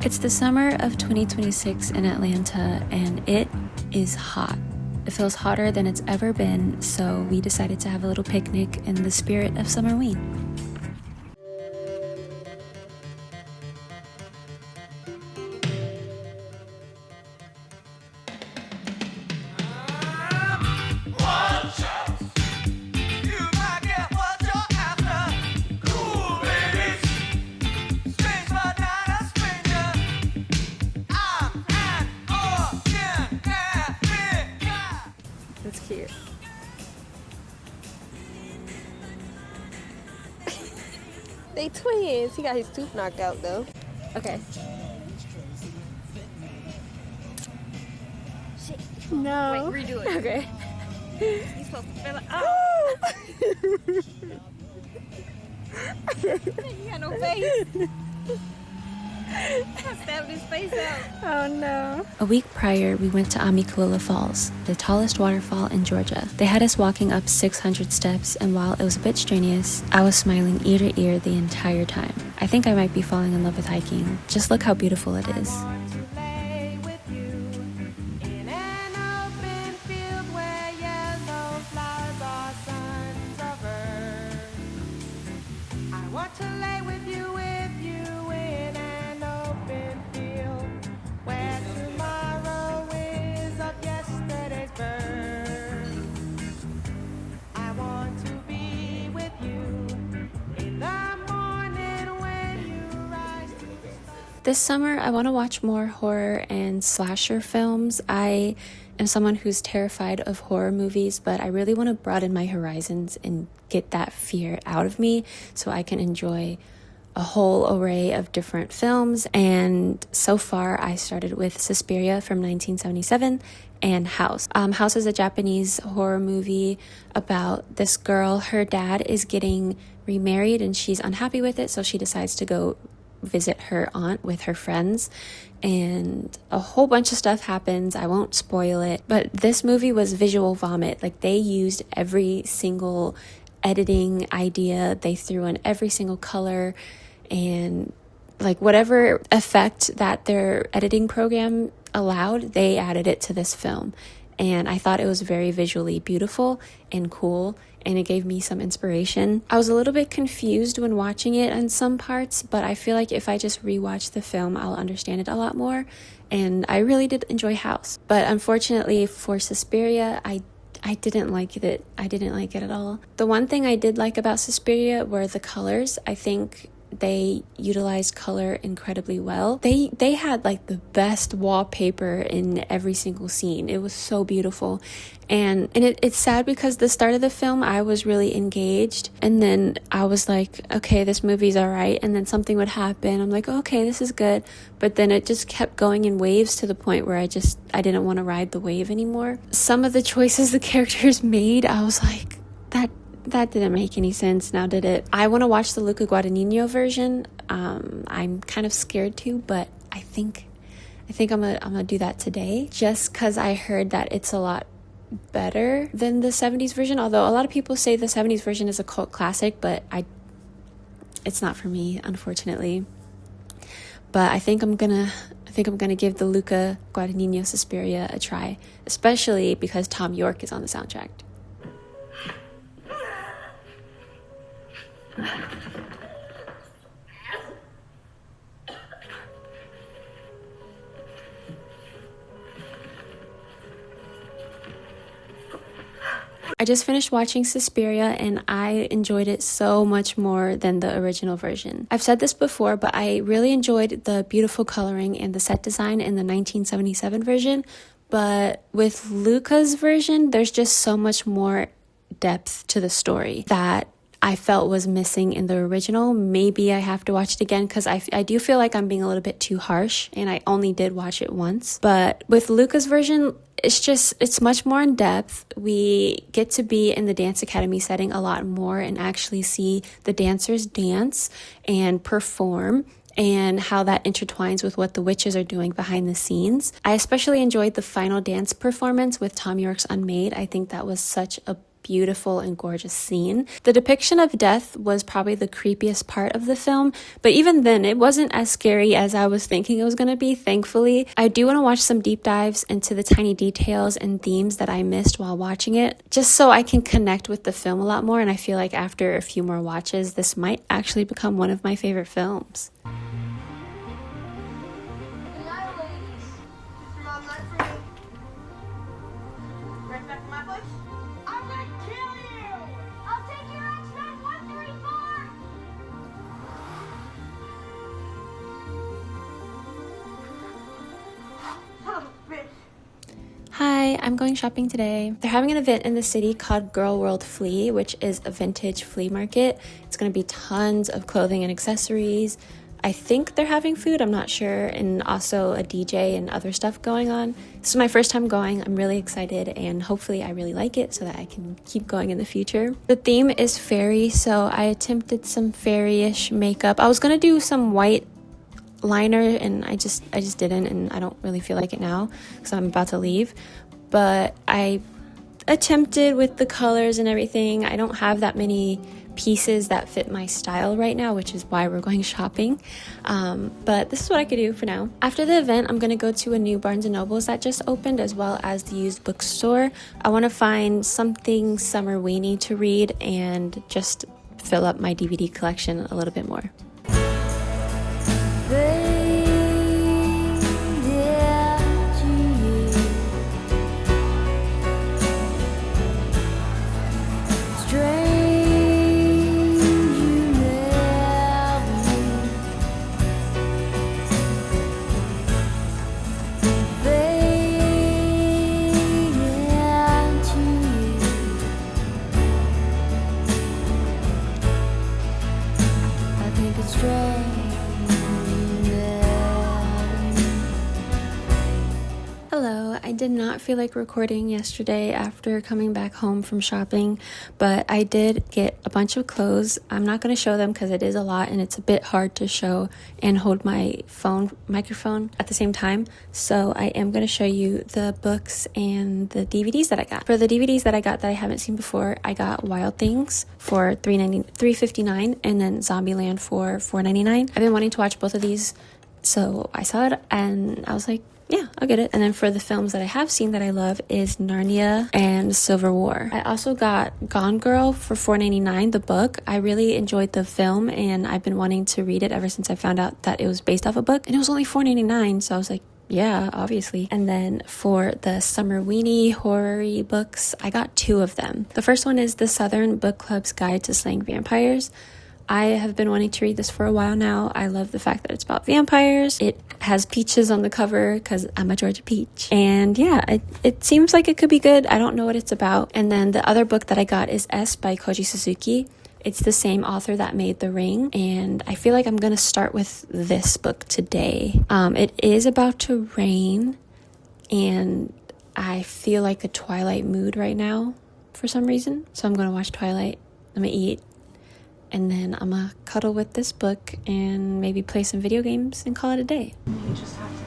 It's the summer of 2026 in Atlanta, and it is hot. It feels hotter than it's ever been, so we decided to have a little picnic in the spirit of summerween. That's cute. They twins. He got his tooth knocked out though. Okay. Shit. No. Wait, redo it. Okay. He's supposed to feel like, oh! He got no face. I stabbed his face out. Oh no. A week prior, we went to Amikula Falls, the tallest waterfall in Georgia. They had us walking up 600 steps, and while it was a bit strenuous, I was smiling ear to ear the entire time. I think I might be falling in love with hiking. Just look how beautiful it is. This summer, I want to watch more horror and slasher films. I am someone who's terrified of horror movies, but I really want to broaden my horizons and get that fear out of me so I can enjoy a whole array of different films. And so far, I started with Suspiria from 1977 and House. House is a Japanese horror movie about this girl. Her dad is getting remarried and she's unhappy with it, so she decides to go visit her aunt with her friends, and a whole bunch of stuff happens. I won't spoil it, but this movie was visual vomit. Like, they used every single editing idea, they threw in every single color, and like whatever effect that their editing program allowed, they added it to this film. And I thought it was very visually beautiful and cool, and it gave me some inspiration. I was a little bit confused when watching it in some parts, but I feel like if I just rewatch the film, I'll understand it a lot more. And I really did enjoy House. But unfortunately for Suspiria, I didn't like it. I didn't like it at all. The one thing I did like about Suspiria were the colors. I think they utilized color incredibly well. They had like the best wallpaper in every single scene. It was so beautiful. And it's sad because the start of the film, I was really engaged. And then I was like, okay, this movie's all right. And then something would happen. I'm like, okay, this is good. But then it just kept going in waves to the point where I didn't want to ride the wave anymore. Some of the choices the characters made, I was like, that didn't make any sense, now did it? I want to watch the Luca Guadagnino version. I'm kind of scared to, but I think I'm gonna do that today, just because I heard that it's a lot better than the 70s version. Although a lot of people say the 70s version is a cult classic, but it's not for me, unfortunately. But I think I'm gonna give the Luca Guadagnino Suspiria a try, especially because Tom York is on the soundtrack. I just finished watching Suspiria and I enjoyed it so much more than the original version. I've said this before, but I really enjoyed the beautiful coloring and the set design in the 1977 version. But with Luca's version, there's just so much more depth to the story that I felt was missing in the original. Maybe I have to watch it again because I do feel like I'm being a little bit too harsh, and I only did watch it once. But with Luca's version, it's much more in depth. We get to be in the dance academy setting a lot more and actually see the dancers dance and perform, and how that intertwines with what the witches are doing behind the scenes. I especially enjoyed the final dance performance with Tom York's Unmade. I think that was such a beautiful and gorgeous scene. The depiction of death was probably the creepiest part of the film, but even then it wasn't as scary as I was thinking it was going to be, thankfully. I do want to watch some deep dives into the tiny details and themes that I missed while watching it, just so I can connect with the film a lot more, and I feel like after a few more watches, this might actually become one of my favorite films. Hi, I'm going shopping today. They're having an event in the city called Girl World Flea, which is a vintage flea market. It's going to be tons of clothing and accessories. I think they're having food, I'm not sure, and also a DJ and other stuff going on. This is my first time going. I'm really excited, and hopefully I really like it so that I can keep going in the future. The theme is fairy, so I attempted some fairy-ish makeup. I was going to do some white liner and I just didn't, and I don't really feel like it now because I'm about to leave, but I attempted with the colors and everything. I don't have that many pieces that fit my style right now, which is why we're going shopping, but this is what I could do for now. After the event, I'm gonna go to a new Barnes & Nobles that just opened, as well as the used bookstore. I want to find something summer-weeny to read and just fill up my DVD collection a little bit more. Hello, I did not feel like recording yesterday after coming back home from shopping, but I did get a bunch of clothes. I'm not going to show them because it is a lot and it's a bit hard to show and hold my microphone at the same time. So I am going to show you the books and the DVDs that I got. For the DVDs that I got that I haven't seen before, I got Wild Things for $3.59 and then Zombieland for $4.99. I've been wanting to watch both of these, so I saw it and I was like, yeah, I'll get it. And then for the films that I have seen that I love is Narnia and Civil War. I also got Gone Girl for $4.99, the book. I really enjoyed the film and I've been wanting to read it ever since I found out that it was based off a book. And it was only $4.99, so I was like, yeah, obviously. And then for the summer-weeny horror-y books, I got 2 of them. The first one is The Southern Book Club's Guide to Slaying Vampires. I have been wanting to read this for a while now. I love the fact that it's about vampires. It has peaches on the cover because I'm a Georgia peach. And yeah, it seems like it could be good. I don't know what it's about. And then the other book that I got is S by Koji Suzuki. It's the same author that made The Ring. And I feel like I'm going to start with this book today. It is about to rain and I feel like a Twilight mood right now for some reason. So I'm going to watch Twilight. I'm going to eat. And then I'm gonna cuddle with this book and maybe play some video games and call it a day. You just have to